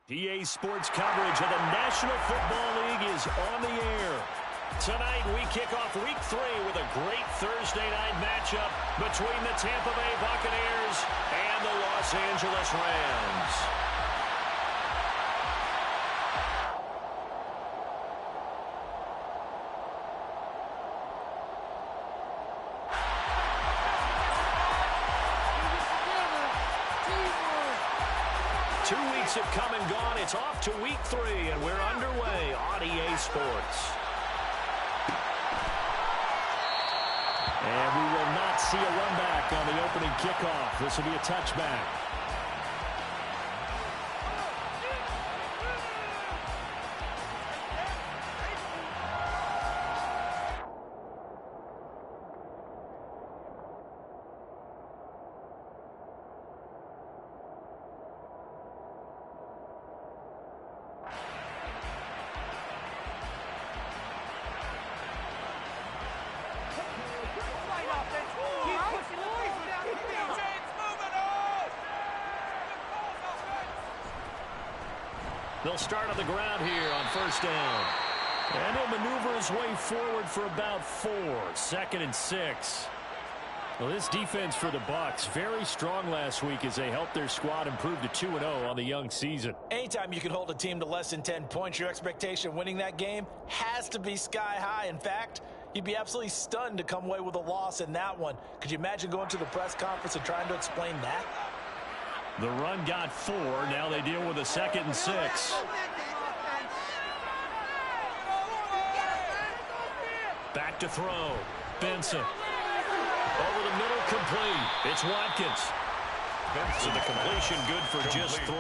PA Sports coverage of the National Football League is on the air. Tonight, we kick off Week 3 with a great Thursday night matchup between the Tampa Bay Buccaneers and the Los Angeles Rams. Have come and gone. It's off to Week 3, and we're underway on EA Sports. And we will not see a run back on the opening kickoff. This will be a touchback. They'll start on the ground here on first down. And he'll maneuver his way forward for about 4. 2nd and 6. Well, this defense for the Bucs, very strong last week as they helped their squad improve to 2-0 on the young season. Anytime you can hold a team to less than 10 points, your expectation of winning that game has to be sky high. In fact, you'd be absolutely stunned to come away with a loss in that one. Could you imagine going to the press conference and trying to explain that? The run got 4. Now they deal with a 2nd and 6. Back to throw. Benson. Over the middle, complete. It's Watkins. So the completion good for just 3.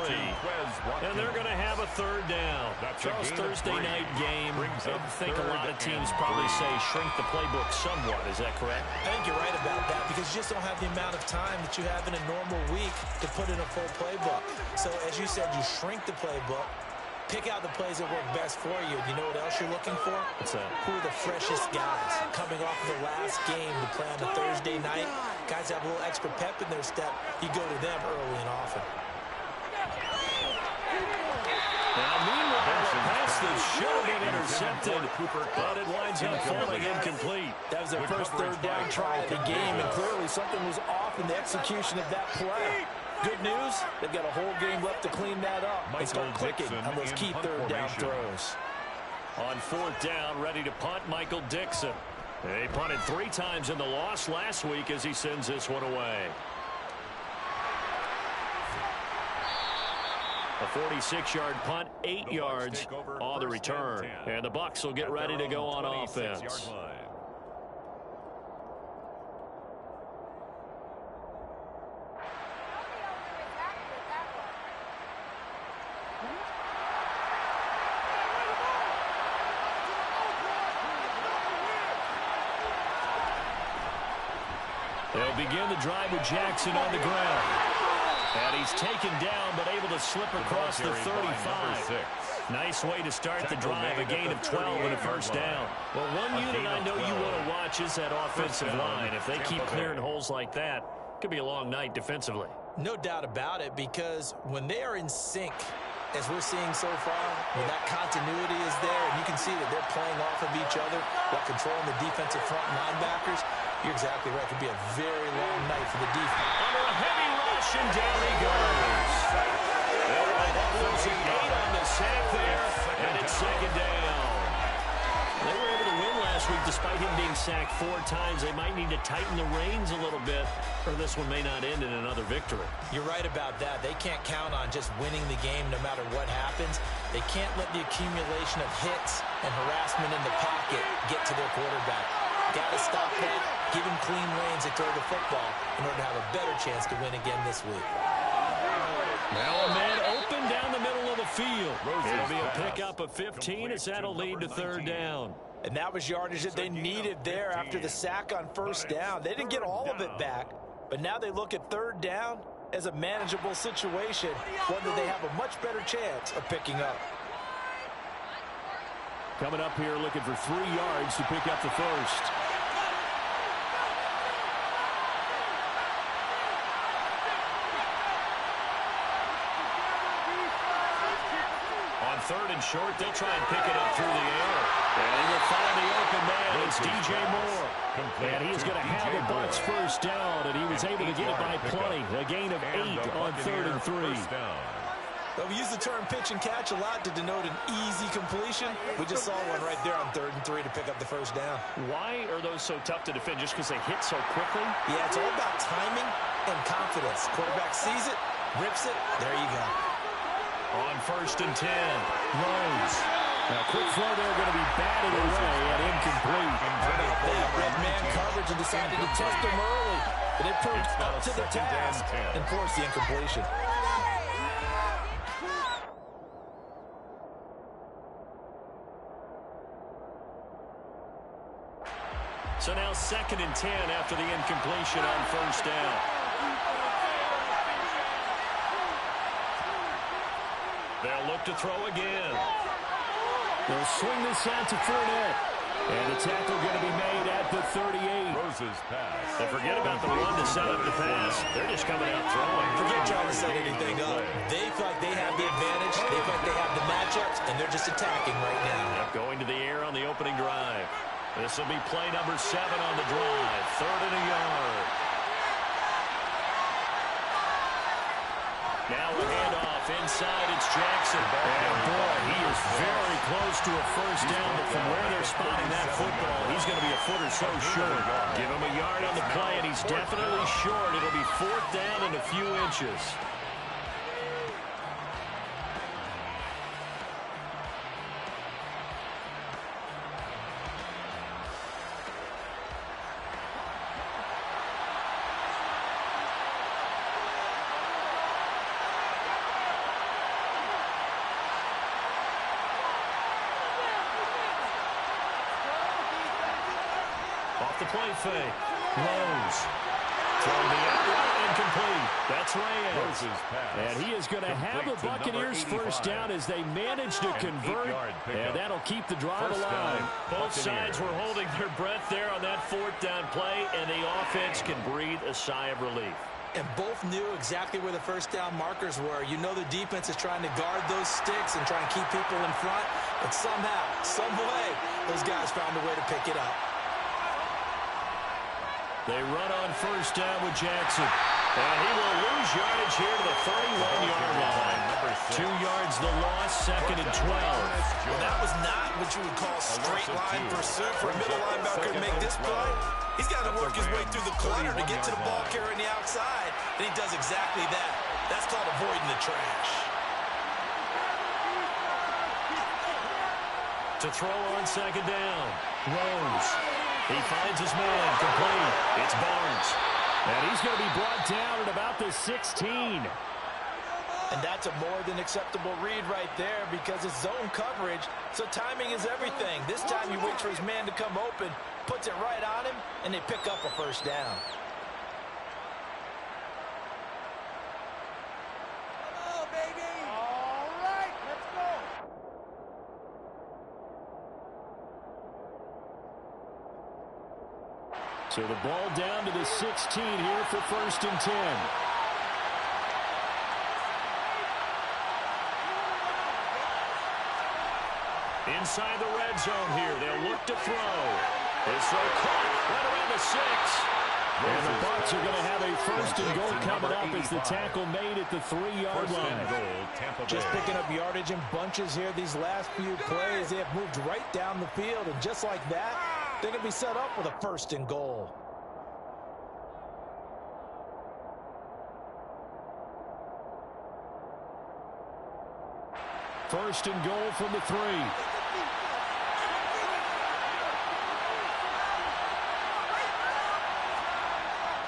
And they're going to have a 3rd down. Charles, Thursday night game. I think a lot of teams probably say shrink the playbook somewhat. Is that correct? I think you're right about that because you just don't have the amount of time that you have in a normal week to put in a full playbook. So as you said, you shrink the playbook. Pick out the plays that work best for you. You know what else you're looking for? What's that? Who are the freshest guys coming off of the last game to play on a Thursday night? Guys have a little extra pep in their step. You go to them early and often. Now, meanwhile, a pass that should have been intercepted, but it winds up falling incomplete. That was their first 3rd down try of the game, and clearly something was off in the execution of that play. Good news, they've got a whole game left to clean that up and start clicking on those key 3rd down throws. On 4th down, ready to punt, Michael Dixon. He punted 3 times in the loss last week as he sends this one away. A 46-yard punt, 8 yards on the return. And the Bucs will get ready to go on offense. They'll begin the drive with Jackson on the ground. And he's taken down, but able to slip across the 35. Nice way to start the drive, a gain of 12 and a 1st down. Well, one unit I know you want to watch is that offensive line. If they keep clearing holes like that, it could be a long night defensively. No doubt about it, because when they are in sync, as we're seeing so far, when that continuity is there, and you can see that they're playing off of each other while controlling the defensive front linebackers, you're exactly right. It could be a very long night for the defense. Under a heavy rush, and down he goes. Losing 8 on the sack there, and it's 2nd down. They were able to win last week despite him being sacked 4 times. They might need to tighten the reins a little bit, or this one may not end in another victory. You're right about that. They can't count on just winning the game no matter what happens. They can't let the accumulation of hits and harassment in the pocket get to their quarterback. Got to stop that. Give him clean reins to throw the football in order to have a better chance to win again this week. Now a man open down the middle of the field. It'll be a pickup of 15 as that'll lead to 3rd down. And that was yardage that they needed there after the sack on 1st down. They didn't get all of it back, but now they look at 3rd down as a manageable situation, one that they have a much better chance of picking up. Coming up here looking for 3 yards to pick up the 1st. third and short. They'll try and pick it up through the air. And he will find the open man. It's DJ Moore. And he's going to have the Bucs first down, and he was able to get it by plenty. A gain of 8 on 3rd and 3. Well, we use the term pitch and catch a lot to denote an easy completion. We just saw one right there on 3rd and 3 to pick up the first down. Why are those so tough to defend? Just because they hit so quickly? Yeah, it's all about timing and confidence. Quarterback sees it, rips it, there you go. On 1st and 10, Rose. Now, quick throw there, going to be batted away and incomplete. That red man coverage and decided to test him early. But it proved up to the task and forced the incompletion. So now 2nd and 10 after the incompletion on 1st down. They'll look to throw again. They'll swing this out to Fournette. And the tackle going to be made at the 38. Rose's pass. And forget about the run to set up the pass. They're just coming out throwing. Forget trying to set anything up. They feel like they have the advantage. They feel like they have the matchups, and they're just attacking right now. Yep, going to the air on the opening drive. This will be play number 7 on the drive. 3rd and a yard. Now a handoff inside. It's Jackson. And boy, he is very close to a first down. But from where they're spotting that football, he's going to be a foot or so short. Give him a yard on the play, and he's definitely short. It'll be 4th down and a few inches. Off the play fake. Rose. Throwing the out, incomplete. That's Reyes. And he is going to have the Buccaneers first down as they manage to convert. And that'll keep the drive alive. Both sides were holding their breath there on that 4th down play, and the offense can breathe a sigh of relief. And both knew exactly where the first down markers were. You know the defense is trying to guard those sticks and try and keep people in front. But somehow, some way, those guys found a way to pick it up. They run on first down with Jackson. And he will lose yardage here to the 31-yard line. 2 yards the loss, 2nd and 12. Well, that was not what you would call straight line pursuit for a middle linebacker to make this play. He's got to work his way through the clutter to get to the ball carrier on the outside. And he does exactly that. That's called avoiding the trash. To throw on 2nd down. Rose. He finds his man, complete. It's Barnes. And he's going to be brought down at about the 16. And that's a more than acceptable read right there because it's zone coverage, so timing is everything. This time he waits for his man to come open, puts it right on him, and they pick up a first down. Come on, baby. All right, let's go. So the ball down to the 16 here for 1st and 10. Inside the red zone here. They'll look to throw. This throw caught right around the 6. And the Bucs are going to have a 1st and goal coming up as the tackle made at the 3-yard line. Just picking up yardage in bunches here these last few plays. They have moved right down the field, and just like that, they're going to be set up with a 1st and goal. First and goal from the 3.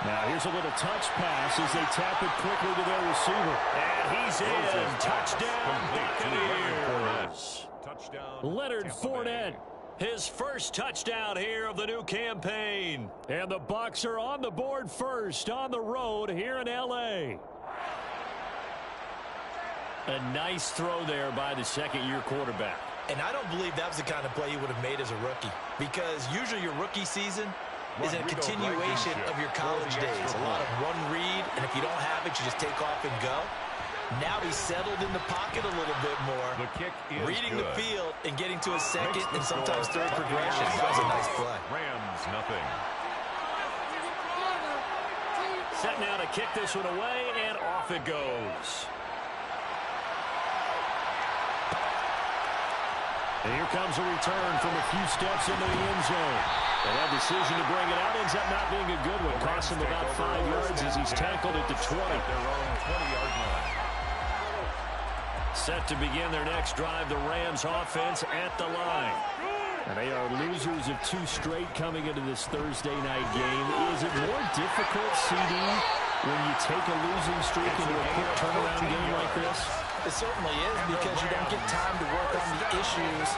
Now here's a little touch pass as they tap it quickly to their receiver. And he's in. Touchdown, Buccaneers. Leonard Fournette. His first touchdown here of the new campaign. And the Bucs are on the board first on the road here in L.A. A nice throw there by the second-year quarterback. And I don't believe that was the kind of play he would have made as a rookie, because usually your rookie season is a continuation of your college days. A lot of one read, and if you don't have it, you just take off and go. Now he's settled in the pocket a little bit more, The kick is reading good. the field and getting to his second and sometimes third Buccaneers progression. That was a nice play. Rams nothing. Set now to kick this one away, and off it goes. And here comes a return from a few steps into the end zone. And that decision to bring it out ends up not being a good one. Costs him about 5 yards as he's tackled at the 20. At their own 20-yard line. Set to begin their next drive, the Rams offense at the line. And they are losers of 2 straight coming into this Thursday night game. Is it more difficult, CD, when you take a losing streak into a quick turnaround game like this? It certainly is, because you don't get time to work on the issues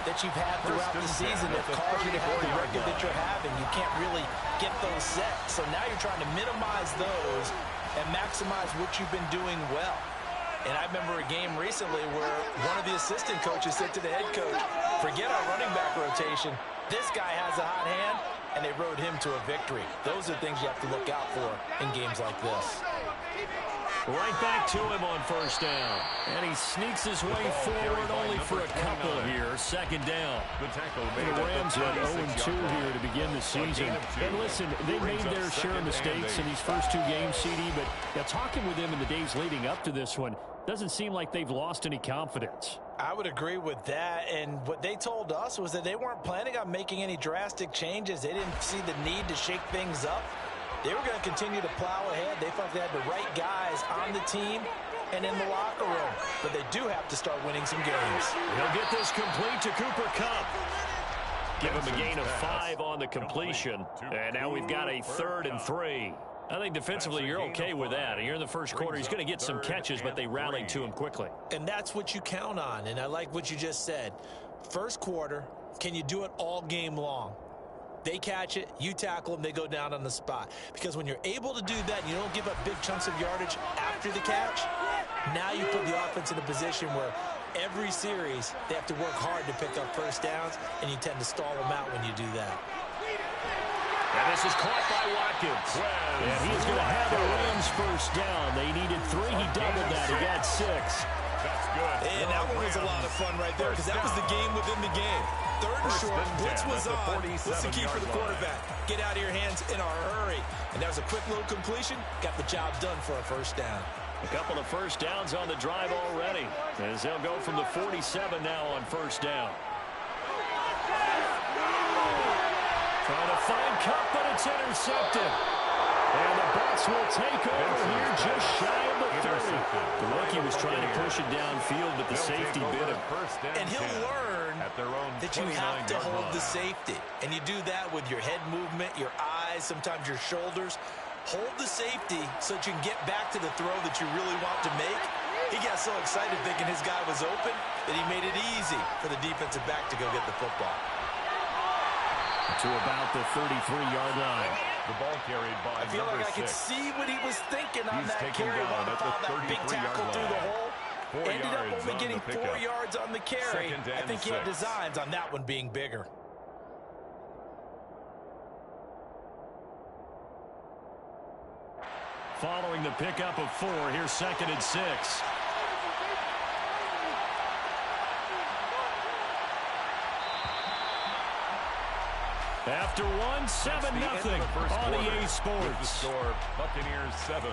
that you've had throughout the season that cause you to have the record that you're having. You can't really get those set. So now you're trying to minimize those and maximize what you've been doing well. And I remember a game recently where one of the assistant coaches said to the head coach, forget our running back rotation. This guy has a hot hand, and they rode him to a victory. Those are things you have to look out for in games like this. Right back to him on first down. And he sneaks his way forward only for a couple here. Second down. The Rams at 0-2 here to begin the season. And listen, they made their share of mistakes in these first 2 games, CD, but talking with them in the days leading up to this one, doesn't seem like they've lost any confidence. I would agree with that, and what they told us was that they weren't planning on making any drastic changes. They didn't see the need to shake things up. They were going to continue to plow ahead. They felt they had the right guys on the team and in the locker room. But they do have to start winning some games. He'll get this complete to Cooper Kupp. Give him a gain of 5 on the completion. And now we've got a 3rd and 3. I think defensively you're okay with that. Here in the first quarter, he's going to get some catches, but they rallied to him quickly. And that's what you count on, and I like what you just said. First quarter, can you do it all game long? They catch it, you tackle them, they go down on the spot. Because when you're able to do that, and you don't give up big chunks of yardage after the catch, now you put the offense in a position where every series they have to work hard to pick up first downs, and you tend to stall them out when you do that. And this is caught by Watkins. And he's going to have the Rams first down. They needed 3. He doubled that. He got 6. That's good. And that one was a lot of fun right there, because that was the game within the game. 3rd and short, blitz was on. What's the key for the quarterback? Get out of your hands in a hurry. And that was a quick little completion. Got the job done for a first down. A couple of first downs on the drive already, as they'll go from the 47 now on first down. Trying to find Kupp, but it's intercepted. And the Bucs will take over here just shy of the 30. The rookie was trying to push it downfield, but the safety bit him. And he'll learn that you have to hold the safety. And you do that with your head movement, your eyes, sometimes your shoulders. Hold the safety so that you can get back to the throw that you really want to make. He got so excited thinking his guy was open that he made it easy for the defensive back to go get the football. To about the 33-yard line. The ball carried by I feel like I could see what he was thinking on that carry. Wanted to follow that big tackle through the hole. Ended up only getting 4 yards on the carry. I think he had designs on that one being bigger. Following the pickup of 4, here's 2nd and 6. After 1, 7-0 on EA Sports. With the score, Buccaneers 7,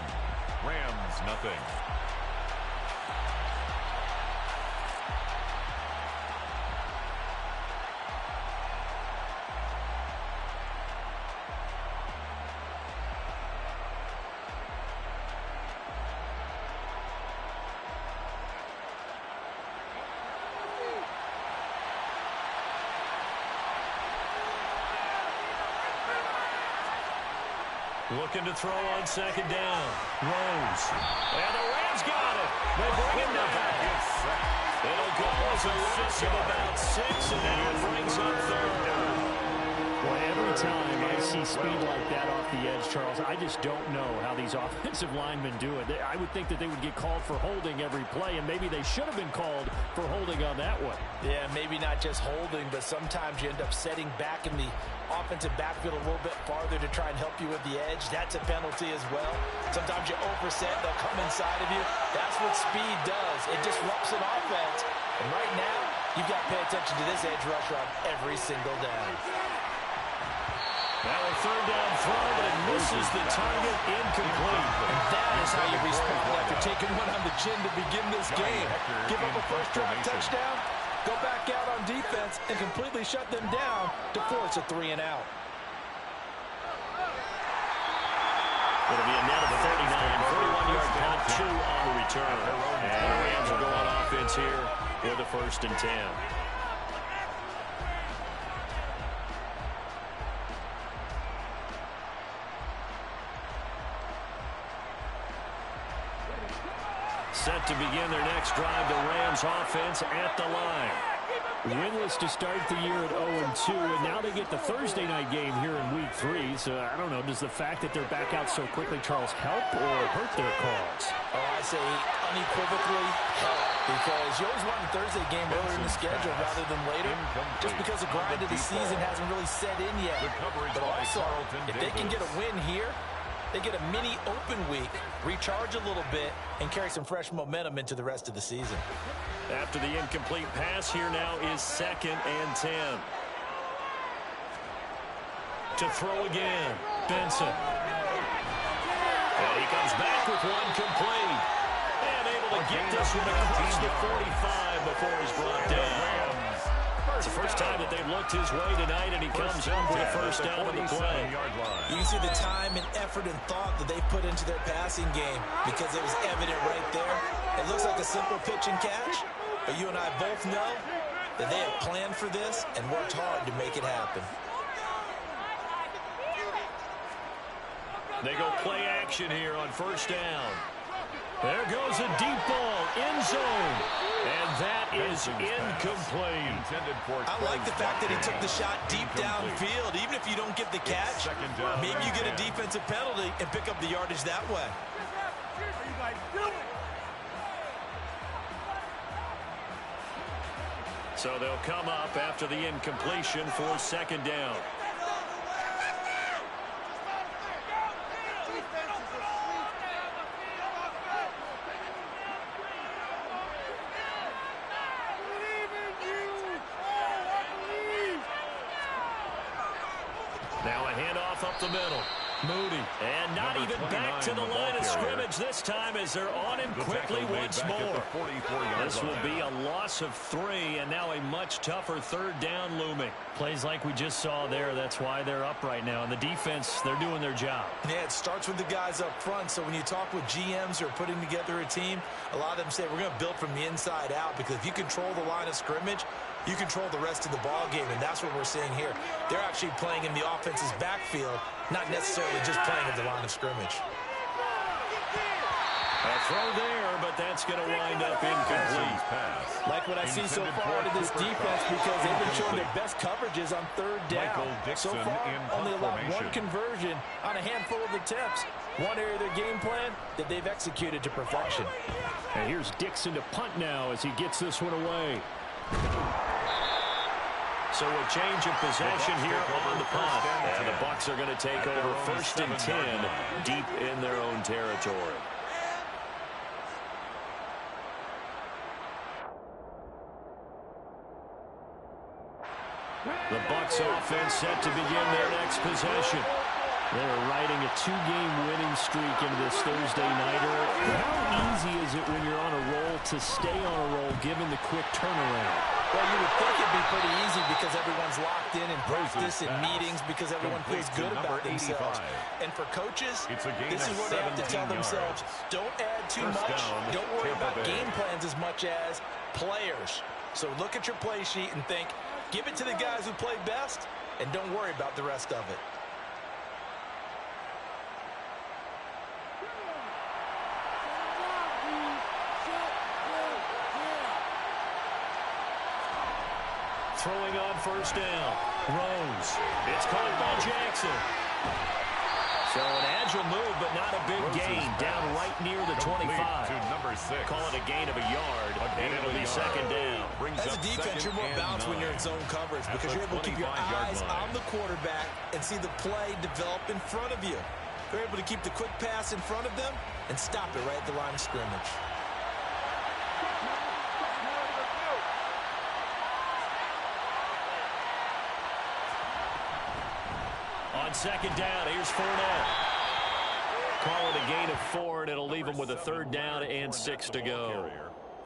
Rams nothing. Looking to throw on 2nd down. Rose. And the Rams got it. They bring him down. It'll go as a loss of about 6, and now it brings up 3rd. Well, every time I see speed like that off the edge, Charles, I just don't know how these offensive linemen do it. I would think that they would get called for holding every play, and maybe they should have been called for holding on that one. Yeah, maybe not just holding, but sometimes you end up setting back in the offensive backfield a little bit farther to try and help you with the edge. That's a penalty as well. Sometimes you overset, they'll come inside of you. That's what speed does. It disrupts an offense. And right now, you've got to pay attention to this edge rusher on every single down. Now a third down throw, but it misses the target, incomplete. And that is how you respond after taking one on the chin to begin this game. Give up a first-drive touchdown, go back out on defense, and completely shut them down to force a 3-and-out. It'll be a net of 39, 41-yard punt, 2 on the return. And the Rams will go on offense here with a 1st and 10. Set to begin their next drive, the Rams offense at the line. Winless to start the year at 0-2, and now they get the Thursday night game here in Week 3. So, I don't know, does the fact that they're back out so quickly, Charles, help or hurt their cause? Oh, I say unequivocally help, because you always want a Thursday game earlier in the schedule rather than later, just because the grind of the season hasn't really set in yet. But also, if they can get a win here, they get a mini open week, recharge a little bit, and carry some fresh momentum into the rest of the season. After the incomplete pass, here now is 2nd and 10. To throw again, Benson. And he comes back with one complete. And able to get this one across the 45 before he's brought down. It's the first time that they've looked his way tonight, and he comes up with a first down on the play. You can see the time and effort and thought that they put into their passing game, because it was evident right there. It looks like a simple pitch and catch, but you and I both know that they have planned for this and worked hard to make it happen. They go play action here on 1st down. There goes a deep ball, end zone. And that is incomplete. I like the fact that he took the shot deep downfield. Even if you don't get the catch, maybe you get a defensive penalty and pick up the yardage that way. So they'll come up after the incompletion for 2nd down. Now a handoff up the middle. Moody. And not even back to the line of scrimmage this time as they're on him quickly once more. This will be a loss of 3, and now a much tougher 3rd down looming. Plays like we just saw there. That's why they're up right now. And the defense, they're doing their job. Yeah, it starts with the guys up front. So when you talk with GMs who are putting together a team, a lot of them say we're going to build from the inside out, because if you control the line of scrimmage, you control the rest of the ball game, and that's what we're seeing here. They're actually playing in the offense's backfield, not necessarily just playing at the line of scrimmage. A throw there, but that's going to wind up incomplete. Like what I see so far out of this defense, because they've been showing their best coverages on 3rd down. So far, only allowed 1 conversion on a handful of attempts. One area of their game plan that they've executed to perfection. And here's Dixon to punt now as he gets this one away. So a change of possession here on the punt. And the Bucs are going to take over 1st and 10 deep in their own territory. The Bucs offense set to begin their next possession. They're riding a 2-game winning streak into this Thursday nighter. How easy is it when you're on a roll to stay on a roll given the quick turnaround? Well, you would think it'd be pretty easy because everyone's locked in practice and meetings, because everyone feels good about themselves. And for coaches, this is what they have to tell themselves. Don't add too much. Don't worry about game plans as much as players. So look at your play sheet and think, give it to the guys who play best, and don't worry about the rest of it. Throwing on first down. Rose. It's caught by Jackson. So an agile move, but not a big gain. Down right near the 25. To number 6. Call it a gain of a yard, and it'll be second down. As a defense, you're more balanced when you're in zone coverage because you're able to keep your eyes on the quarterback and see the play develop in front of you. You're able to keep the quick pass in front of them and stop it right at the line of scrimmage. On second down, here's Fournette. Call it a gain of 4, and it'll leave him with a third down and 6 to go.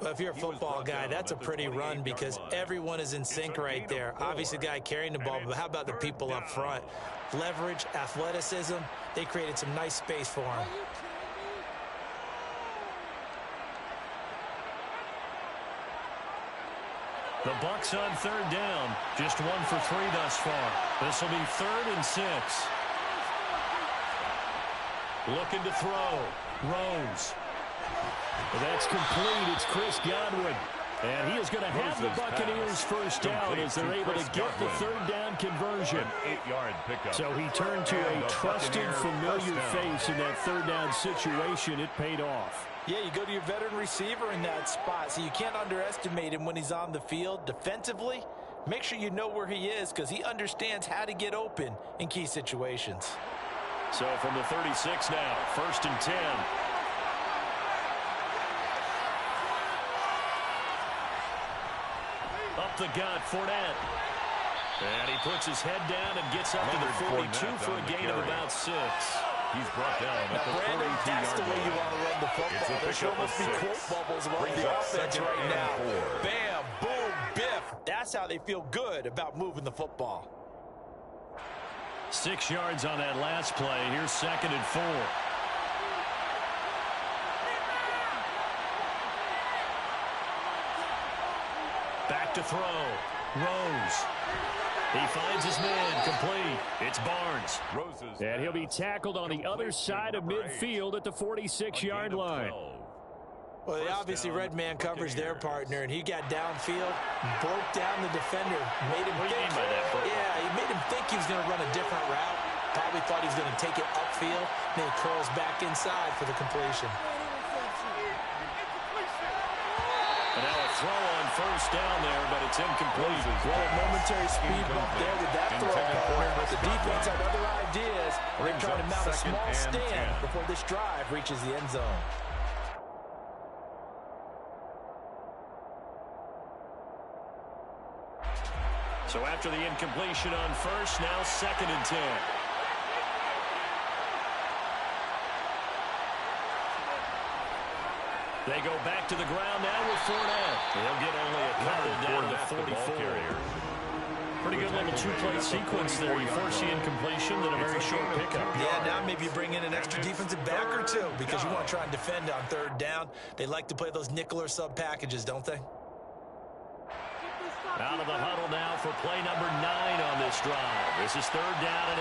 Well, if you're a football guy, that's a pretty run because everyone is in sync right there. Obviously, the guy carrying the ball, but how about the people up front? Leverage, athleticism, they created some nice space for him. The Bucs on third down. Just 1 for 3 thus far. This will be 3rd and 6. Looking to throw. Rose. That's complete. It's Chris Godwin. And he is going to have the Buccaneers first down as they're able to get the third down conversion. 8-yard pickup. So he turned to a trusted, familiar face in that third down situation. It paid off. Yeah, you go to your veteran receiver in that spot, so you can't underestimate him when he's on the field. Defensively, make sure you know where he is because he understands how to get open in key situations. So from the 36 now, 1st and 10. Up the gut, Fournette. And he puts his head down and gets up to the 42 for a gain of about 6. He's brought down at the 42-yard line. That's the way you want to run the football. There should almost be quote bubbles about the offense right now. Bam, boom, biff. That's how they feel good about moving the football. 6 yards on that last play. Here's 2nd and 4. Back to throw. Rose. He finds his man, complete. It's Barnes. And he'll be tackled on the other side of midfield at the 46-yard line. Well, they obviously red man coverage their partner, and he got downfield, broke down the defender, made him think. Yeah, he made him think he was going to run a different route. Probably thought he was going to take it upfield, then he curls back inside for the completion. And now a throw on first down there, but it's incomplete. Well, a momentary speed bump there with that throw, partner. But the defense had other ideas. They're trying to mount a small stand before this drive reaches the end zone. So after the incompletion on first, now 2nd and 10. They go back to the ground now with Fournette. He'll get only a couple down to the 44. Pretty good little two-play sequence there. You force the incompletion, then a very short pickup. Yeah, now maybe you bring in an extra defensive back or two because you want to try and defend on third down. They like to play those nickel or sub packages, don't they? Out of the huddle now for play number 9 on this drive. This is 3rd down and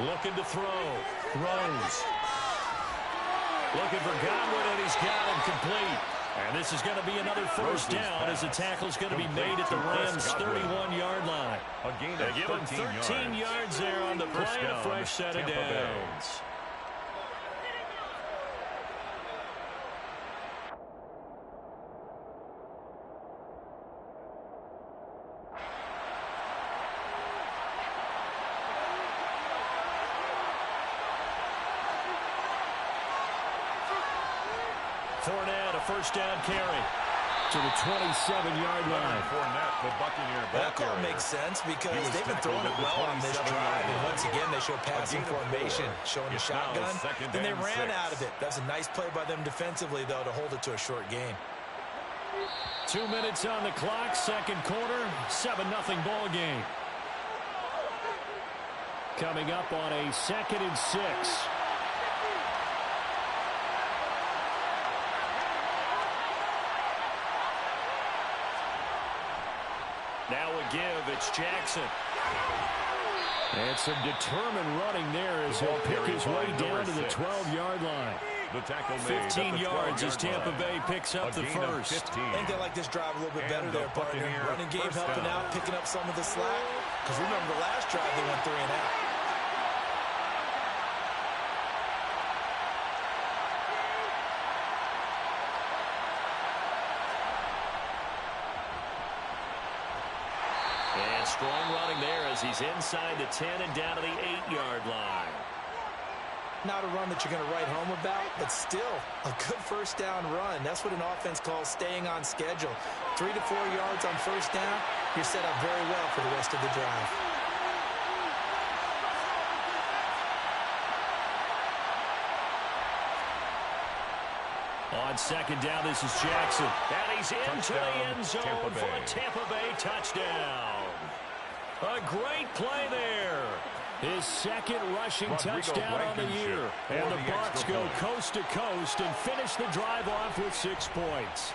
8. Looking to throw. Rose. Looking for Godwin, and he's got him complete. And this is going to be another first down as the tackle's going to be made at the Rams' 31-yard line. They give him 13 yards there on the play, a fresh set of downs. Fournette, a first down carry to the 27-yard line. That call makes sense because they've been throwing it well on this drive. And once again, they show passing formation, showing the shotgun. Then they ran out of it. That's a nice play by them defensively, though, to hold it to a short game. 2 minutes on the clock, second quarter, 7-0 ball game. Coming up on a 2nd and 6. Now a give, it's Jackson. And some determined running there as he'll pick his way down to the 12-yard line. The tackle 15 yards as Tampa Bay picks up the first. I think they like this drive a little bit better there, partner. Running game helping out, picking up some of the slack. Because remember the last drive, they went 3 and out. And strong running there as he's inside the 10 and down to the 8-yard line. Not a run that you're going to write home about, but still a good first down run. That's what an offense calls staying on schedule. 3 to 4 yards on first down, you're set up very well for the rest of the drive. On second down, this is Jackson. And he's into the end zone for a Tampa Bay touchdown. A great play there. His second rushing touchdown on the year. And the Bucs go coast to coast and finish the drive off with 6 points.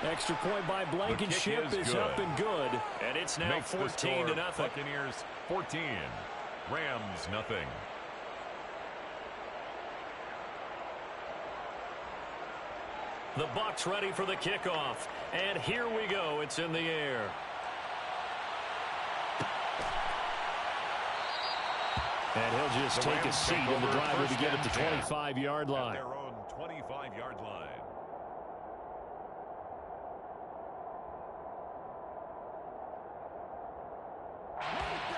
Extra point by Blankenship is up and good. And it's now 14-0. Buccaneers 14. Rams nothing. The Bucs ready for the kickoff. And here we go. It's in the air. And he'll just take a seat, and the drive will begin at the 25-yard line. At their own 25-yard line.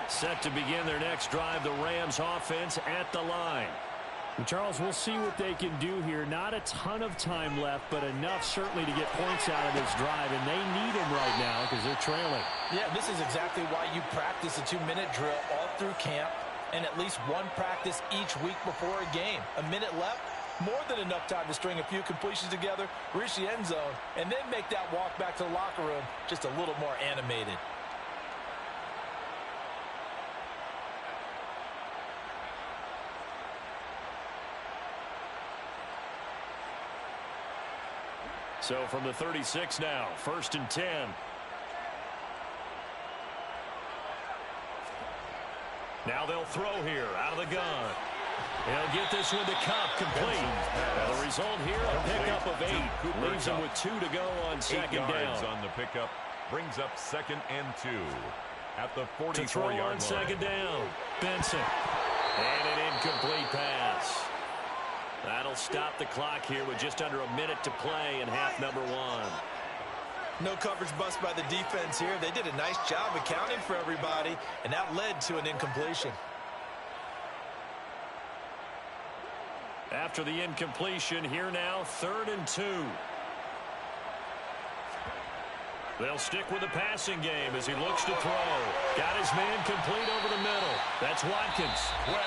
Set to begin their next drive, the Rams offense at the line. And Charles, we'll see what they can do here. Not a ton of time left, but enough certainly to get points out of this drive, and they need them right now because they're trailing. Yeah, this is exactly why you practice a 2-minute drill all through camp and at least one practice each week before a game. A minute left, more than enough time to string a few completions together, reach the end zone, and then make that walk back to the locker room just a little more animated. So from the 36 now, 1st and 10. Now they'll throw here out of the gun. He'll get this one to Cup complete. And the result here, a pickup of 8. Leaves him with 2 to go on second down. On the pickup brings up 2nd and 2 at the 44-yard line. To throw on second down, Benson. And an incomplete pass. That'll stop the clock here with just under a minute to play in half number 1. No coverage bust by the defense here. They did a nice job accounting for everybody, and that led to an incompletion. After the incompletion, here now, 3rd and 2. They'll stick with the passing game as he looks to throw. Got his man complete over the middle. That's Watkins. The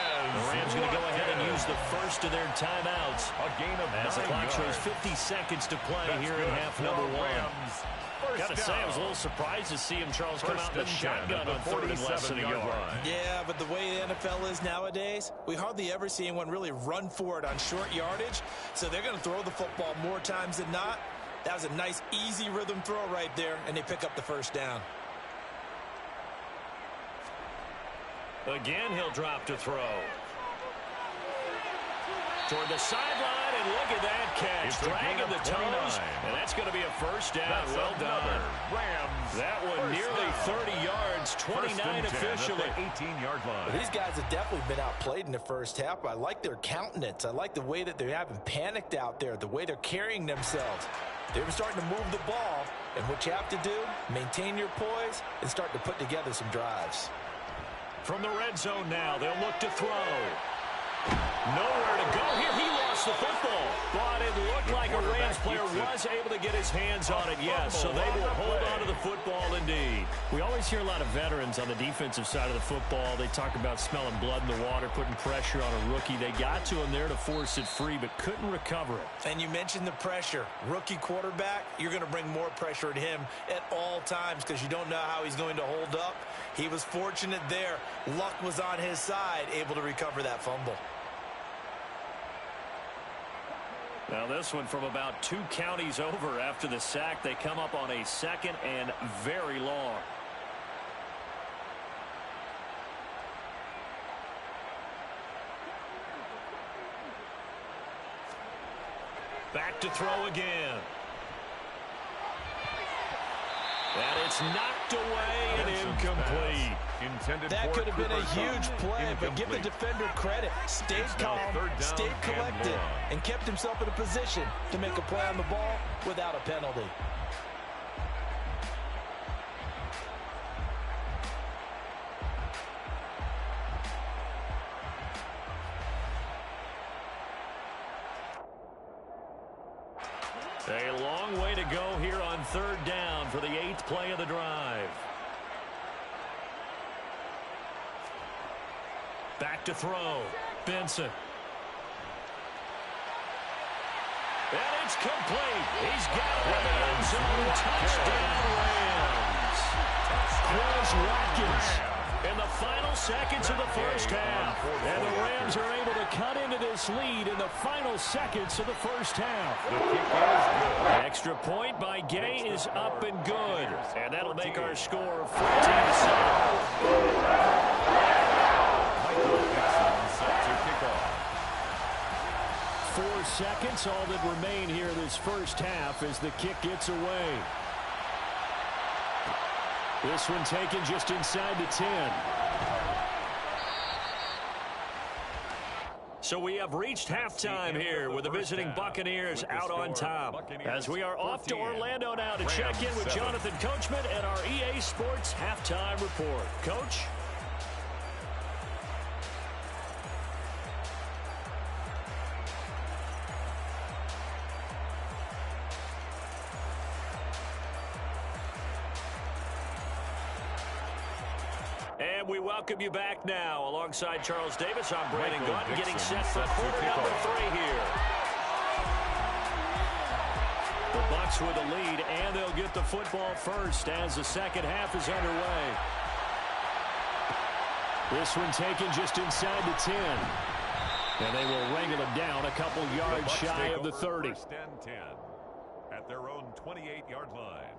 Rams going to go ahead and use the first of their timeouts. A gain of 9 as the clock shows yards. 50 seconds to play here in half number 1. Got to say, I was a little surprised to see him, Charles, come out in the shotgun on 3rd and less than a yard. Yeah, but the way the NFL is nowadays, we hardly ever see anyone really run for it on short yardage. So they're going to throw the football more times than not. That was a nice, easy rhythm throw right there, and they pick up the first down. Again, he'll drop to throw. Toward the sideline, and look at that catch. Dragging the toes, and that's going to be a first down. That's well done. Rams. That one nearly 30 yards, 29 officially. 18-yard line. These guys have definitely been outplayed in the first half. I like their countenance. I like the way that they haven't panicked out there, the way they're carrying themselves. They're starting to move the ball, and what you have to do, maintain your poise and start to put together some drives. From the red zone now, they'll look to throw. Nowhere to go here. He lost the football. But it looked like a Rams player was able to get his hands on it, yes. So they will hold on to the football indeed. We always hear a lot of veterans on the defensive side of the football. They talk about smelling blood in the water, putting pressure on a rookie. They got to him there to force it free, but couldn't recover it. And you mentioned the pressure. Rookie quarterback, you're going to bring more pressure at him at all times because you don't know how he's going to hold up. He was fortunate there. Luck was on his side, able to recover that fumble. Now this one from about 2 counties over after the sack. They come up on a 2nd and very long. Back to throw again. And it's knocked away and incomplete. That could have been a huge play, but give the defender credit. Stayed calm, stayed collected, and kept himself in a position to make a play on the ball without a penalty. A long way to go here on third down for the 8th play of the drive. Back to throw. Benson. And it's complete. He's got it in the end zone. Touchdown, Rams. Chris Watkins in the final seconds of the first half. And the Rams are able to cut into this lead in the final seconds of the first half. An extra point by Gay is up and good. And that'll make our score 14-7. 4 seconds, all that remain here this first half as the kick gets away. This one taken just inside the 10. So we have reached halftime here with the visiting Buccaneers out on top. As we are off to Orlando now to check in with Jonathan Coachman and our EA Sports halftime report. Coach? And we welcome you back now. Alongside Charles Davis, I'm Brandon Gunn, getting set for quarter number 3 here. The Bucs with a lead, and they'll get the football first as the second half is underway. This one taken just inside the 10. And they will wrangle it down a couple yards shy of the 30. First and 10 at their own 28-yard line.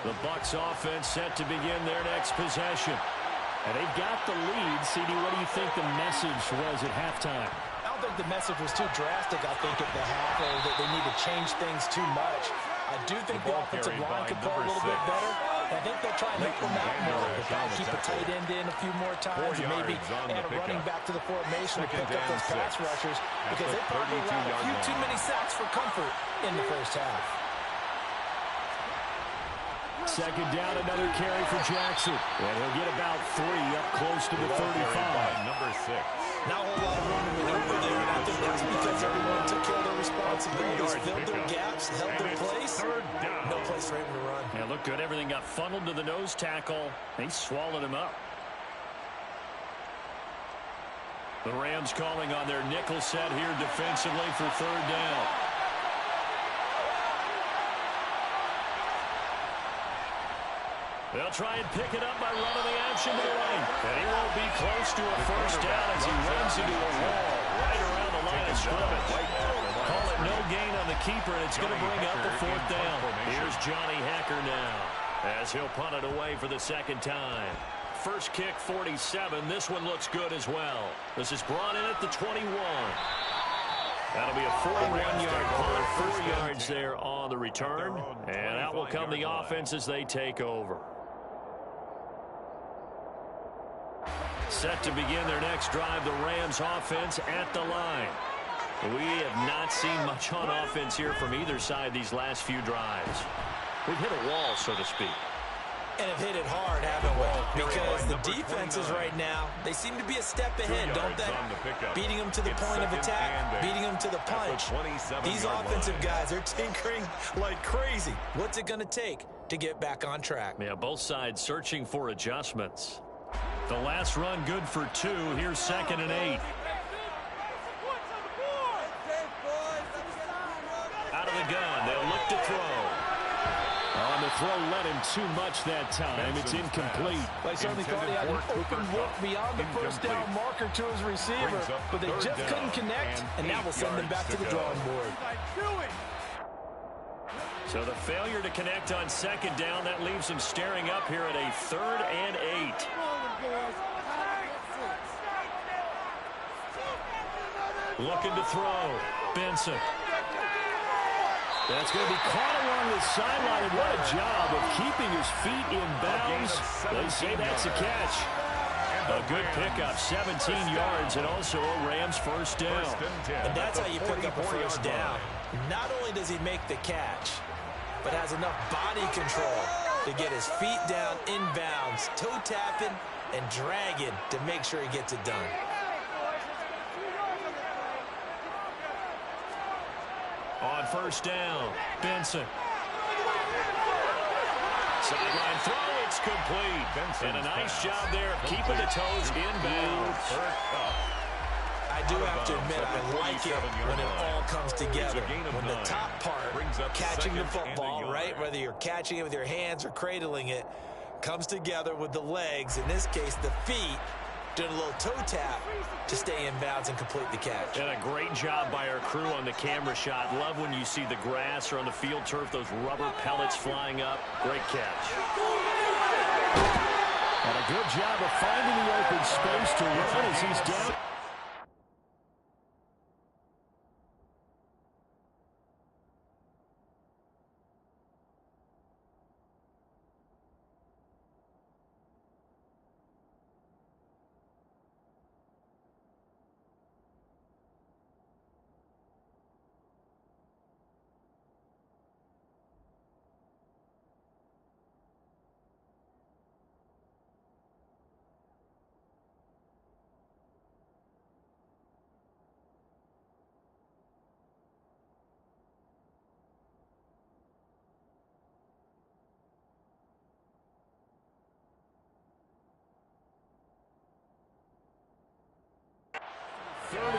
The Bucs offense set to begin their next possession. And they've got the lead. CD, what do you think the message was at halftime? I don't think the message was too drastic, I think, at the half, or that they need to change things too much. I do think the offensive line could play a little bit better. I think they'll try and help them out more. They'll try and keep a tight end in a few more times, and maybe add a running back to the formation to pick up those pass rushers, because they probably allowed a few too many sacks for comfort in the first half. Second down, another carry for Jackson. And he'll get about 3 up close to the 35. Number 6. Not a whole lot of room to maneuver there, and I think that's because everyone took care of their responsibilities, filled their gaps, held their place. No place for him to run. Yeah, looked good. Everything got funneled to the nose tackle. They swallowed him up. The Rams calling on their nickel set here defensively for third down. They'll try and pick it up by running the action to the right. And he won't be close to a first down as he runs into a wall right around the line of scrimmage. Call it no gain on the keeper, and it's going to bring up the 4th down. Here's Johnny Hecker now as he'll punt it away for the second time. First kick, 47. This one looks good as well. This is brought in at the 21. That'll be a 41-yard punt, 4 yards there on the return. And out will come the offense as they take over. Set to begin their next drive, the Rams offense at the line. We have not seen much on offense here from either side these last few drives. We've hit a wall, so to speak. And have hit it hard, haven't we? Because the defenses right now, they seem to be a step ahead, don't they? Beating them to the point of attack, beating them to the punch. These offensive guys are tinkering like crazy. What's it going to take to get back on track? Yeah, both sides searching for adjustments. The last run good for 2. Here's 2nd and 8. Out of the gun, they'll look to throw. On the throw, let him too much that time. It's incomplete. They certainly thought he had an open look beyond the first down marker to his receiver, but they just couldn't connect, and now we'll send them back to the drawing board. So the failure to connect on second down, that leaves him staring up here at a 3rd and 8. Looking to throw. Benson. That's going to be caught along the sideline, and what a job of keeping his feet in bounds. They say that's a catch. A good pickup, 17 yards, and also a Rams first down. And that's how you pick up a first down. Not only does he make the catch, but has enough body control to get his feet down inbounds, toe tapping and dragging to make sure he gets it done. On first down, Benson. Sideline throw, it's complete. And a nice job there of keeping the toes inbounds. I do have to admit, I like it when it all comes together. When the top part, catching the football, right, whether you're catching it with your hands or cradling it, comes together with the legs, in this case the feet, doing a little toe tap to stay in bounds and complete the catch. And a great job by our crew on the camera shot. Love when you see the grass or on the field turf, those rubber pellets flying up. Great catch. And a good job of finding the open space to run as he's down.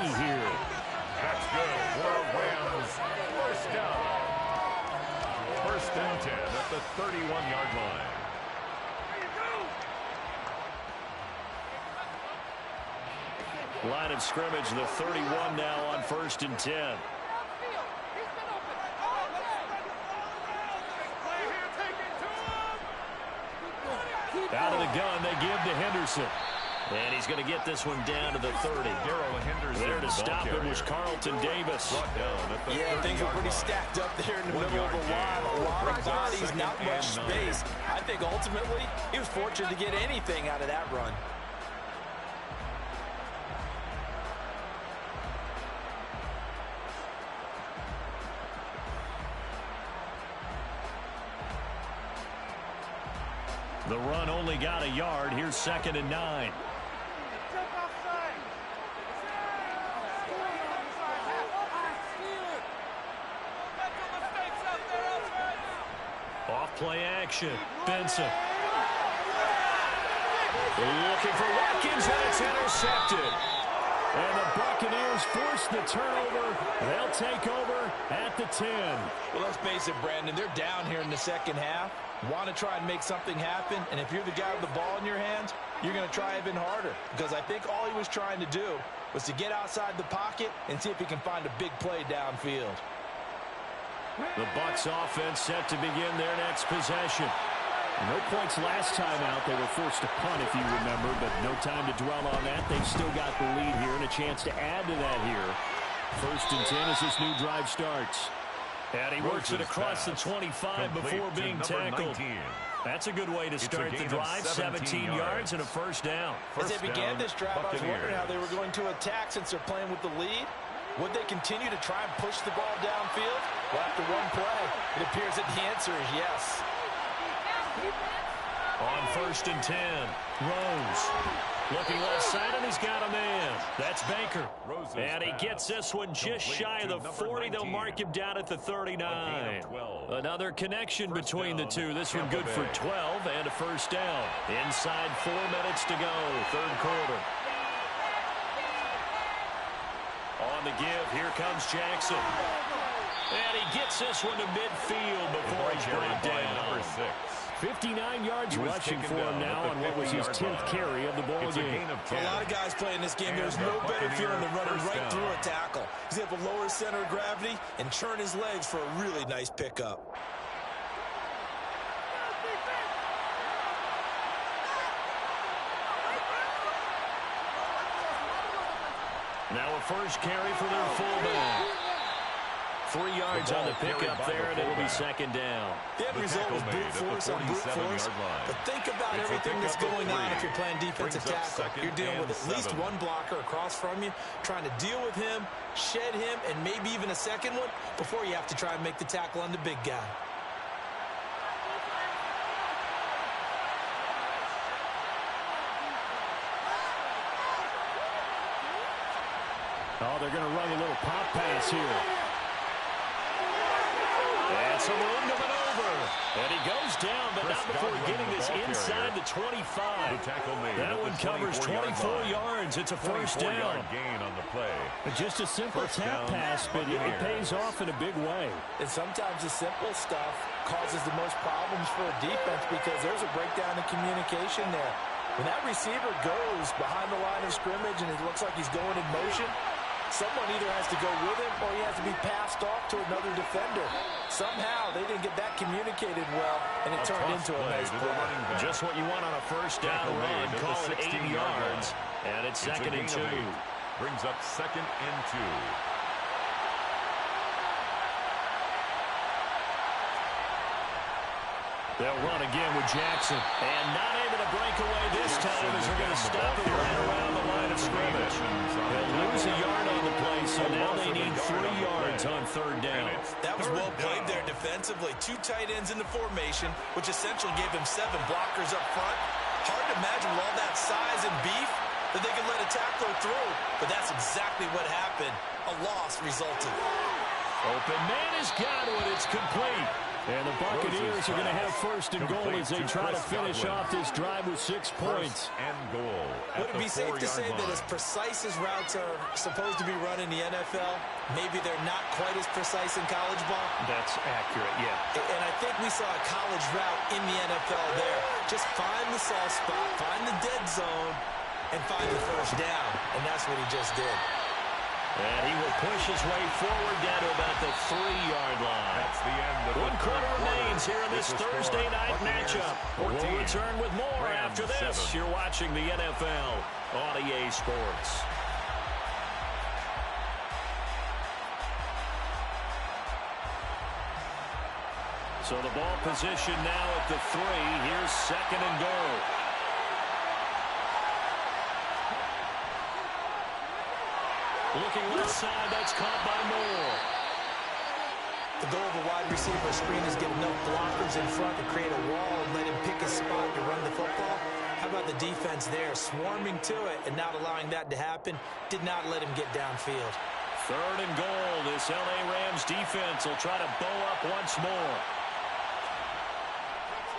Here. That's good for Rams. First down. First and 10 at the 31-yard line. Line of scrimmage, the 31 now on first and 10. Out of the gun, they give to Henderson. And he's going to get this one down to the 30. There to stop him was Carlton Davis. Yeah, things were pretty stacked up there in the middle of the line. A lot of bodies, not much space. I think ultimately he was fortunate to get anything out of that run. The run only got a yard. Here's 2nd and 9. Off play action. Benson. Looking for Watkins, and it's intercepted. And the Buccaneers force the turnover. They'll take over at the 10. Well, let's face it, Brandon, they're down here in the second half. Want to try and make something happen, and if you're the guy with the ball in your hands, you're going to try even harder, because I think all he was trying to do was to get outside the pocket and see if he can find a big play downfield. The Bucs offense set to begin their next possession. No points last time out. They were forced to punt, if you remember, but no time to dwell on that. They've still got the lead here and a chance to add to that here. First and 10 as this new drive starts. And he works it across the 25 before being tackled. 19. That's a good way to start the drive. 17 yards and a first down. As they began this drive, I was wondering how they were going to attack since they're playing with the lead. Would they continue to try and push the ball downfield? Well, after one play, it appears that the answer is yes. On first and 10, Rose. Looking left side, and he's got a man. That's Baker. And he gets this one just shy of the 40. They'll mark him down at the 39. Another connection between the two. This one good for 12 and a first down. Inside 4 minutes to go, third quarter. On the give, here comes Jackson. And he gets this one to midfield before he's brought down. Number 6. 59 yards rushing for him now on what was his 10th carry of the ball game. For a lot of guys playing this game, there's no better feeling than running right through a tackle. He's able to lower his center of gravity and churn his legs for a really nice pickup. Now a first carry for their fullback. 3 yards on the pickup there, and it'll be second down. The end result was brute force on brute force. But think about everything that's going on if you're playing defensive tackle. You're dealing with at least one blocker across from you, trying to deal with him, shed him, and maybe even a second one before you have to try and make the tackle on the big guy. Oh, they're going to run a little pop pass here. And some room to maneuver. And he goes down, but not before getting this inside the 25. That one covers 24 yards. It's a first down. Gain on the play. Just a simple tap pass, but it pays off in a big way. And sometimes the simple stuff causes the most problems for a defense because there's a breakdown in communication there. When that receiver goes behind the line of scrimmage and it looks like he's going in motion, someone either has to go with him or he has to be passed off to another defender. Somehow they didn't get that communicated well, and it turned into a nice play. Just what you want on a first down run. Call it 8 yards. And it's second and 2. Brings up second and 2. They'll run again with Jackson. And not able to break away this time as they're going to stop it right around the line of scrimmage. They'll lose a yard on the play, so now they need 3 yards on third down. That was well played there defensively. 2 tight ends in the formation, which essentially gave them 7 blockers up front. Hard to imagine with all that size and beef that they could let a tackler through. But that's exactly what happened. A loss resulted. Open man has got it. It's complete. And the Buccaneers are going to have first and goal as they try to finish off this drive with 6 points. And goal. Would it be safe to say that as precise as routes are supposed to be run in the NFL, maybe they're not quite as precise in college ball? That's accurate, yeah. And I think we saw a college route in the NFL there. Just find the soft spot, find the dead zone, and find the first down. And that's what he just did. And he will push his way forward down to about the 3-yard line. That's the end of One quarter remains here in this Thursday night matchup. We'll return with more after this. You're watching the NFL on EA Sports. So the ball position now at the 3. Here's second and goal. Looking left side, that's caught by Moore. The goal of a wide receiver screen is get enough blockers in front to create a wall and let him pick a spot to run the football. How about the defense there, swarming to it and not allowing that to happen? Did not let him get downfield. Third and goal. This LA Rams defense will try to bow up once more.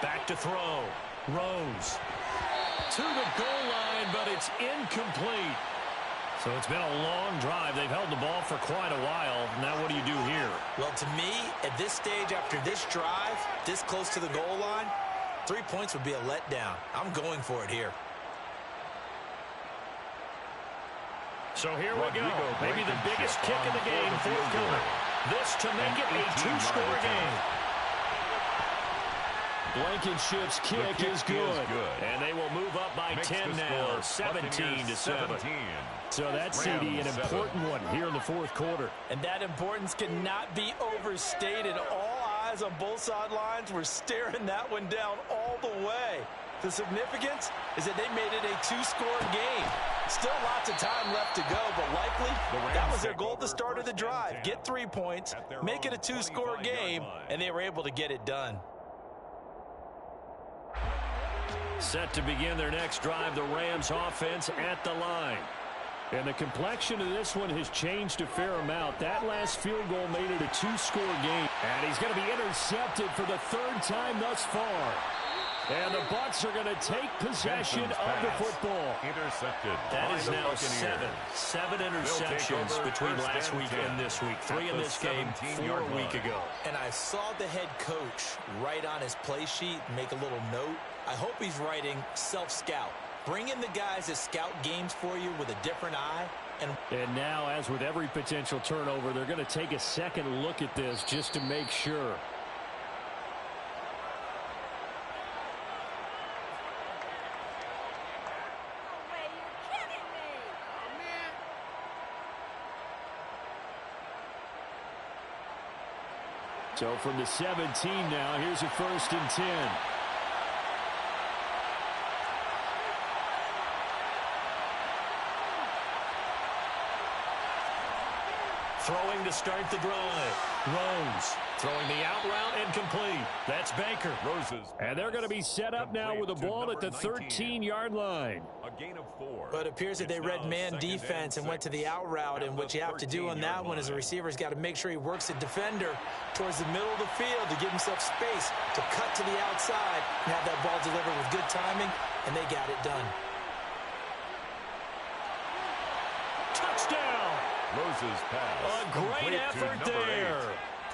Back to throw. Rose. To the goal line, but it's incomplete. So it's been a long drive. They've held the ball for quite a while. Now what do you do here? Well, to me, at this stage, after this drive, this close to the goal line, 3 points would be a letdown. I'm going for it here. So here we go. Maybe the biggest kick of the game forthcoming. This to make it a 2-score game. Blankenship's kick is good. And they will move up by 10 now, 17-7. So that's, CD, an important one here in the fourth quarter. And that importance cannot be overstated. All eyes on both sidelines were staring that one down all the way. The significance is that they made it a 2-score game. Still lots of time left to go, but likely that was their goal at the start of the drive. Get 3 points, make it a 2-score game, and they were able to get it done. Set to begin their next drive, the Rams offense at the line. And the complexion of this one has changed a fair amount. That last field goal made it a 2-score game. And he's going to be intercepted for the 3rd time thus far. And the Bucs are going to take possession of the football. Intercepted. That is now 7 interceptions between last week and this week. 3 in this game, 4 a week ago. And I saw the head coach write on his play sheet, make a little note. I hope he's writing self-scout. Bring in the guys that scout games for you with a different eye. And now, as with every potential turnover, they're going to take a second look at this just to make sure. So from the 17 now, here's a 1st and 10. Throwing to start the drive. Rose throwing the out route and complete. That's Baker. Rose's. And they're going to be set up now with a ball at the 13-yard line. A gain of 4. But it appears that they read man defense and went to the out route, and what you have to do on that one is the receiver's got to make sure he works the defender towards the middle of the field to give himself space to cut to the outside and have that ball delivered with good timing, and they got it done. Touchdown! Rose's pass. A great effort there.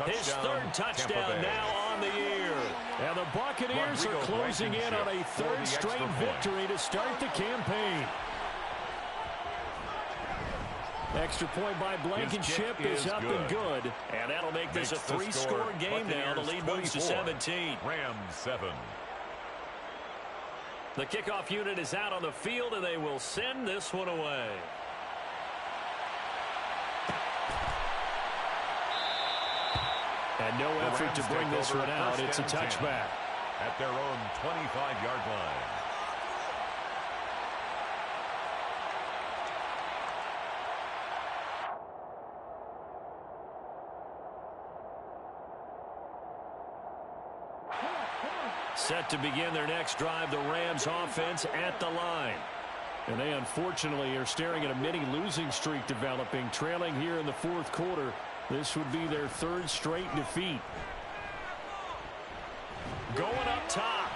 His 3rd touchdown now on the year. And the Buccaneers are closing in on a 3rd straight victory to start the campaign. Extra point by Blankenship is up and good. And that'll make this a 3-score game now. The lead moves to 17. Rams 7. The kickoff unit is out on the field, and they will send this one away. And no effort to bring this one out. It's a touchback. At their own 25-yard line. Set to begin their next drive, the Rams offense at the line. And they unfortunately are staring at a mini losing streak developing, trailing here in the 4th quarter. This would be their 3rd straight defeat. Going up top.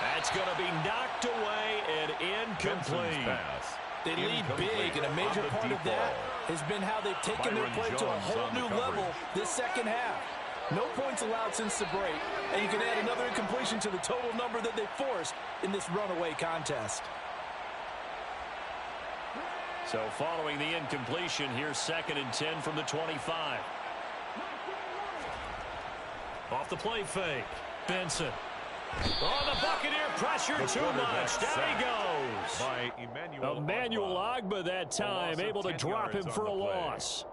That's going to be knocked away and incomplete. They lead big, and a major part of that has been how they've taken their play to a whole new level this second half. No points allowed since the break, and you can add another incompletion to the total number that they forced in this runaway contest. So following the incompletion, here's 2nd and 10 from the 25. Off the play fake. Benson. Oh, the Buccaneer pressure too much. Down he goes. By Emmanuel Ogbah that time, able to drop him for a loss.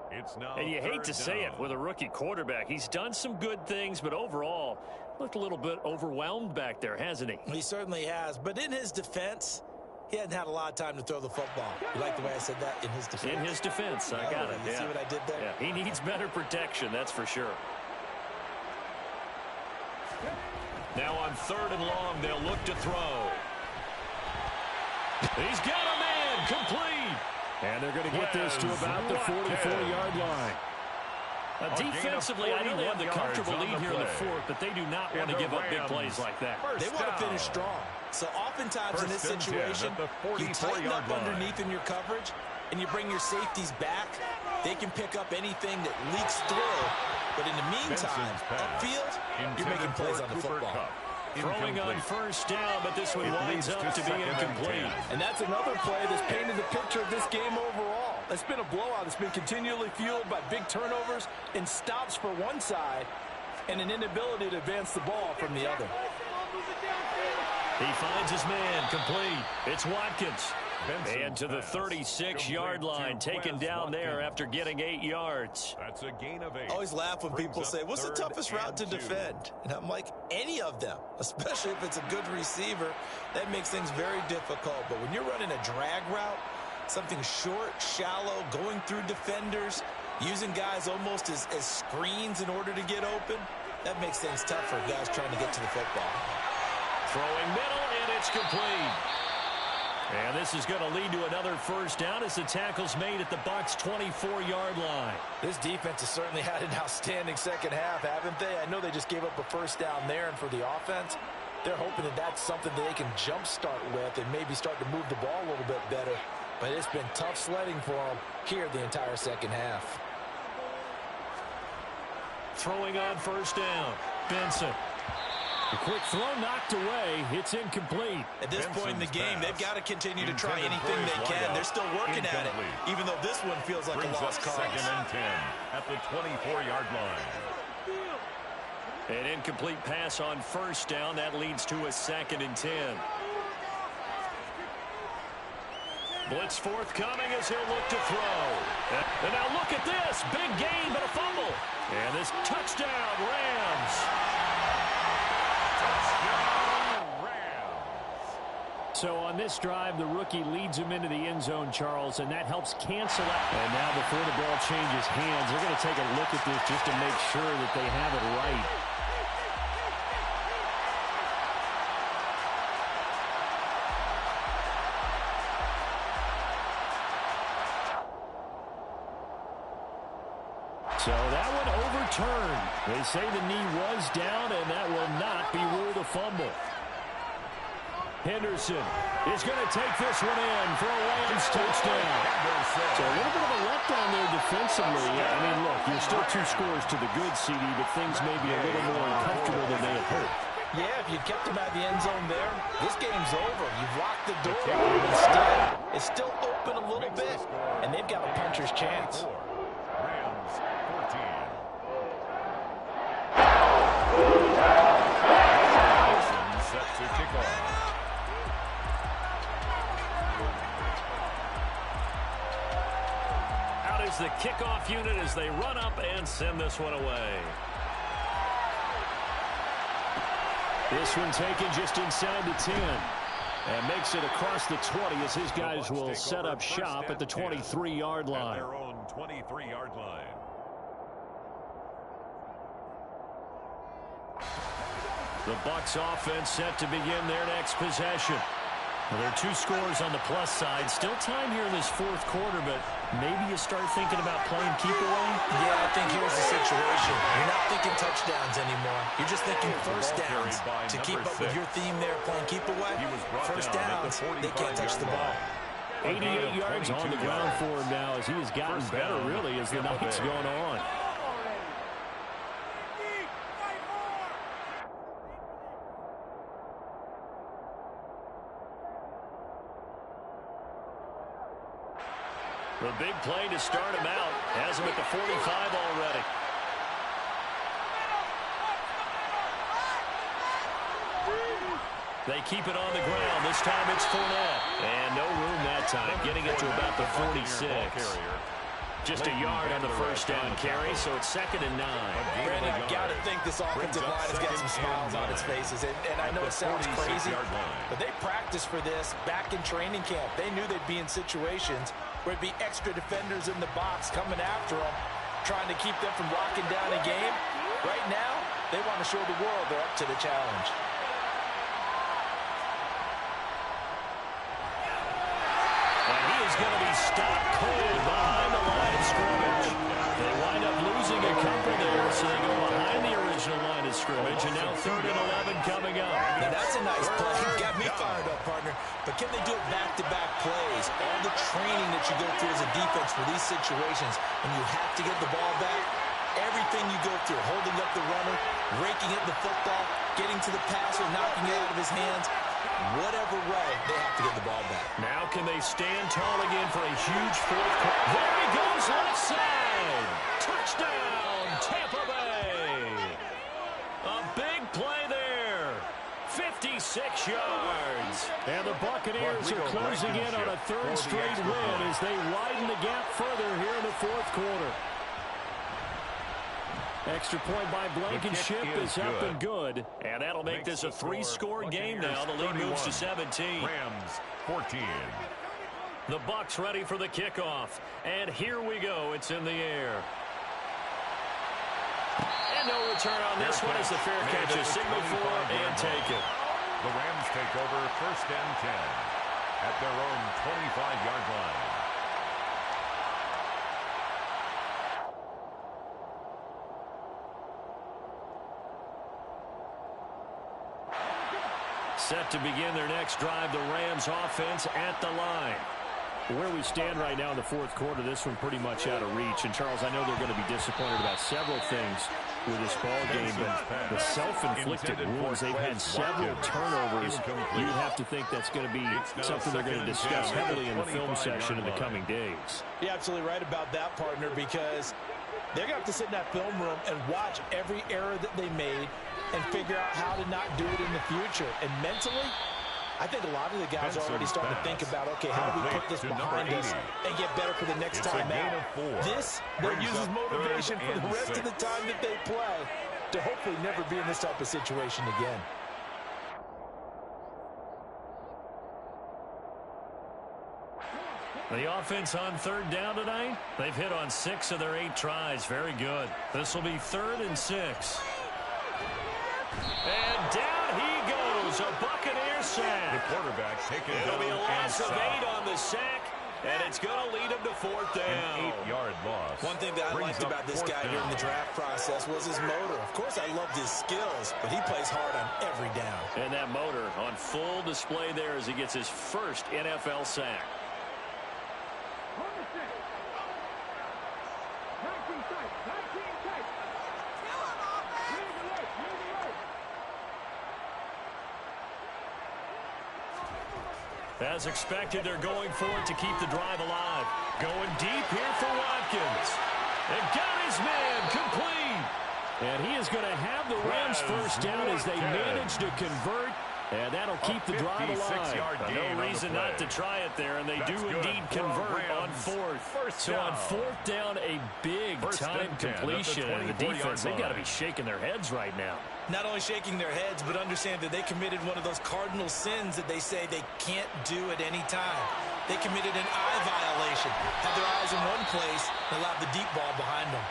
And you hate to say it with a rookie quarterback. He's done some good things, but overall, looked a little bit overwhelmed back there, hasn't he? He certainly has. But in his defense, he hadn't had a lot of time to throw the football. You like the way I said that? In his defense. In his defense. I got it. You see what I did there? Yeah, he needs better protection, that's for sure. Now on 3rd and long, they'll look to throw. He's got a man complete. And they're going to get this to about the 44-yard line. Defensively, I know they have the comfortable lead here in the 4th, but they do not want to give up big plays like that. They want to finish strong. So oftentimes in this situation, you tighten up underneath in your coverage, and you bring your safeties back. They can pick up anything that leaks through. But in the meantime, upfield, you're making plays on the football. Throwing on 1st down, but this one winds up to be incomplete. And that's another play that's painted the picture of this game overall. It's been a blowout. It's been continually fueled by big turnovers and stops for one side and an inability to advance the ball from the other. He finds his man complete. It's Watkins. And to the 36-yard line, taken down there after getting 8 yards. That's a gain of 8. I always laugh when people say, what's the toughest route to defend? And I'm like, any of them, especially if it's a good receiver. That makes things very difficult. But when you're running a drag route, something short, shallow, going through defenders, using guys almost as screens in order to get open, that makes things tough for guys trying to get to the football. Throwing middle, and it's complete. And this is going to lead to another 1st down as the tackle's made at the Bucs' 24-yard line. This defense has certainly had an outstanding second half, haven't they? I know they just gave up a 1st down there, and for the offense, they're hoping that that's something that they can jumpstart with and maybe start to move the ball a little bit better. But it's been tough sledding for them here the entire second half. Throwing on 1st down, Benson. A quick throw knocked away. It's incomplete. At this point in the game, they've got to continue to try anything they can. They're still working at it, even though this one feels like a lost cause. 2nd and 10 at the 24-yard line. An incomplete pass on 1st down. That leads to a 2nd and 10. Blitz forthcoming as he'll look to throw. And now look at this. Big gain, but a fumble. And this touchdown, Rams. Touchdown, Rams. So on this drive, the rookie leads him into the end zone, Charles, and that helps cancel out. And now before the ball changes hands, they're going to take a look at this just to make sure that they have it right. So that one overturned. They say the knee was down, and that will not be ruled a fumble. Henderson is going to take this one in for a Rams touchdown. So a little bit of a letdown there defensively. I mean, look, you're still 2 scores to the good, CD, but things may be a little more uncomfortable than they had hoped. Yeah, if you kept him out of the end zone there, this game's over. You've locked the door. Instead, it's still open a little bit, and they've got a puncher's chance. Rams 14. Set to kick off. Out is the kickoff unit as they run up and send this one away. This one taken just inside the 10. And makes it across the 20 as his guys will set up shop at the 23-yard line. At their own 23-yard line. The Bucs offense set to begin their next possession. Well, there are 2 scores on the plus side. Still time here in this 4th quarter, but maybe you start thinking about playing keep away? Yeah, I think here's the situation. You're not thinking touchdowns anymore. You're just thinking first downs. To keep up with your theme there, playing keep away, first downs, they can't touch the ball. 88 yards on the ground for him now as he has gotten better, really, as the night's gone on. The big play to start him out. Has him at the 45 already. They keep it on the ground. This time it's Fournette. And no room that time. Getting it to about the 46. Just a yard on the first down carry, so it's 2nd and 9. Brandon, I've got to think this offensive line has got some smiles on its faces. And I know it sounds crazy, but they practiced for this back in training camp. They knew they'd be in situations where it'd be extra defenders in the box coming after them, trying to keep them from locking down a game. Right now, they want to show the world they're up to the challenge. And he is going to be stopped cold behind the line of scrimmage. They wind up losing a couple there, so they go behind the original line of scrimmage, and now 3rd and 11 coming up. Now that's a nice play. Got me fired up, partner. But can they do it back-to-back plays? All the training that you go through as a defense for these situations, and you have to get the ball back. Everything you go through, holding up the runner, raking at the football, getting to the passer, knocking it out of his hands. Whatever way, they have to get the ball back. Now can they stand tall again for a huge 4th quarter? There he goes, left side. Touchdown, Tampa Bay. A big play there. 56 yards. And the Buccaneers are closing in on a 3rd straight win as they widen the gap further here in the 4th quarter. Extra point by Blankenship is up and good. And that'll make this a 3-score game now. The lead moves to 17. Rams 14. The Bucs ready for the kickoff. And here we go. It's in the air. And no return on this one as the fair catch is signaled for and taken. The Rams take over 1st and 10 at their own 25-yard line. Set to begin their next drive, the Rams offense at the line. Where we stand right now in the 4th quarter, this one pretty much out of reach. And, Charles, I know they're going to be disappointed about several things with this ball game, but the self-inflicted wounds, they've had several turnovers. You have to think that's going to be something they're going to discuss heavily in the film section in the coming days. You're absolutely right about that, partner, because they're going to have to sit in that film room and watch every error that they made and figure out how to not do it in the future. And mentally, I think a lot of the guys are already starting to think about, okay, how do we put this behind us and get better for the next time out? This, they'll use as motivation for the rest of the time that they play to hopefully never be in this type of situation again. The offense on third down tonight, they've hit on 6 of their 8 tries. Very good. This will be 3rd and 6. And down he goes. A Buccaneer sack. The quarterback taken down. It'll be a loss of 8 on the sack, and it's going to lead him to 4th down. An 8-yard loss. One thing that I liked about this guy during the draft process was his motor. Of course, I loved his skills, but he plays hard on every down. And that motor on full display there as he gets his first NFL sack. As expected, they're going for it to keep the drive alive. Going deep here for Watkins. And got his man complete. And he is going to have the Rams first down as they manage to convert. And that'll keep the drive alive. No reason not to try it there, and they do indeed convert on 4th. So on 4th down, a big-time completion. And the defense, they've got to be shaking their heads right now. Not only shaking their heads, but understand that they committed one of those cardinal sins that they say they can't do at any time. They committed an eye violation, had their eyes in one place, and allowed the deep ball behind them.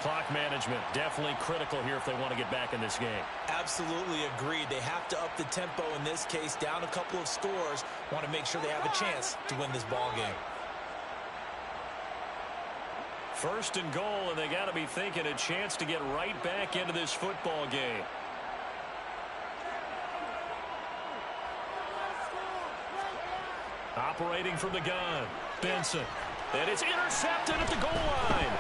Clock management, definitely critical here if they want to get back in this game. Absolutely agreed. They have to up the tempo in this case, down a couple of scores, want to make sure they have a chance to win this ball game. 1st and goal, and they got to be thinking a chance to get right back into this football game. Operating from the gun, Benson. And it's intercepted at the goal line.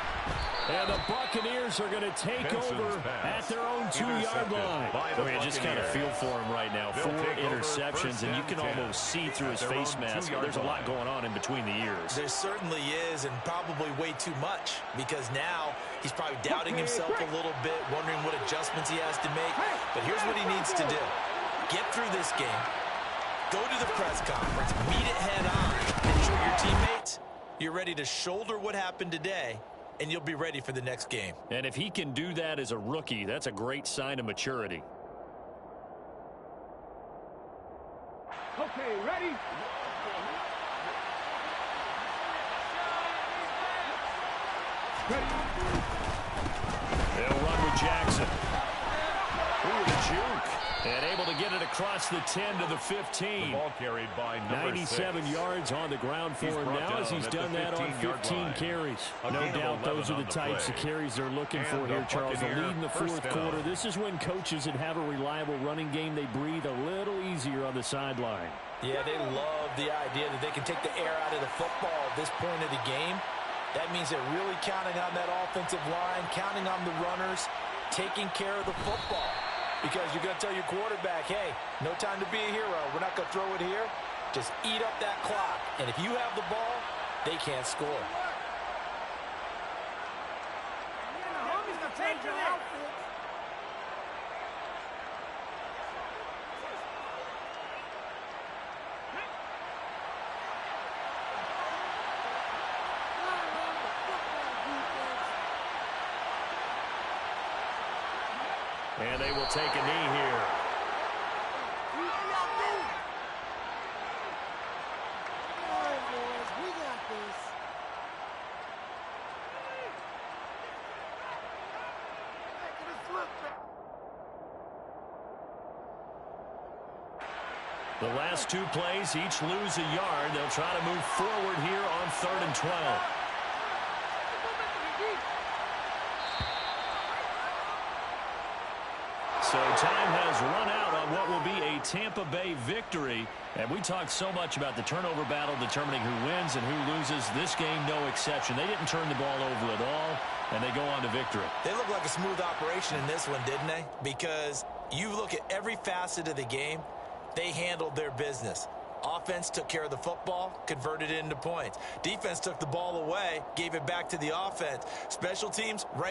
And the Buccaneers are going to take over at their own 2-yard line. You just kind of feel for him right now. 4 interceptions, and you can almost see through his face mask. There's a lot going on in between the ears. There certainly is, and probably way too much, because now he's probably doubting himself a little bit, wondering what adjustments he has to make. But here's what he needs to do. Get through this game. Go to the press conference. Meet it head on. And show your teammates you're ready to shoulder what happened today, and you'll be ready for the next game. And if he can do that as a rookie, that's a great sign of maturity. Okay, ready? They'll run with Jackson. Ooh, the juke. And able to get it across the 10 to the 15. The ball carried by 97 yards on the ground for him now as he's done that on 15 carries. No doubt those are the types of carries they're looking for here, Charles. The lead in the 4th quarter. This is when coaches that have a reliable running game, they breathe a little easier on the sideline. Yeah, they love the idea that they can take the air out of the football at this point of the game. That means they're really counting on that offensive line, counting on the runners, taking care of the football. Because you're going to tell your quarterback, hey, no time to be a hero. We're not going to throw it here. Just eat up that clock. And if you have the ball, they can't score. And they will take a knee here. The last 2 plays, each lose a yard. They'll try to move forward here on 3rd and 12. So time has run out on what will be a Tampa Bay victory. And we talked so much about the turnover battle determining who wins and who loses. This game, no exception. They didn't turn the ball over at all, and they go on to victory. They look like a smooth operation in this one, didn't they? Because you look at every facet of the game, they handled their business. Offense took care of the football, converted it into points. Defense took the ball away, gave it back to the offense. Special teams, right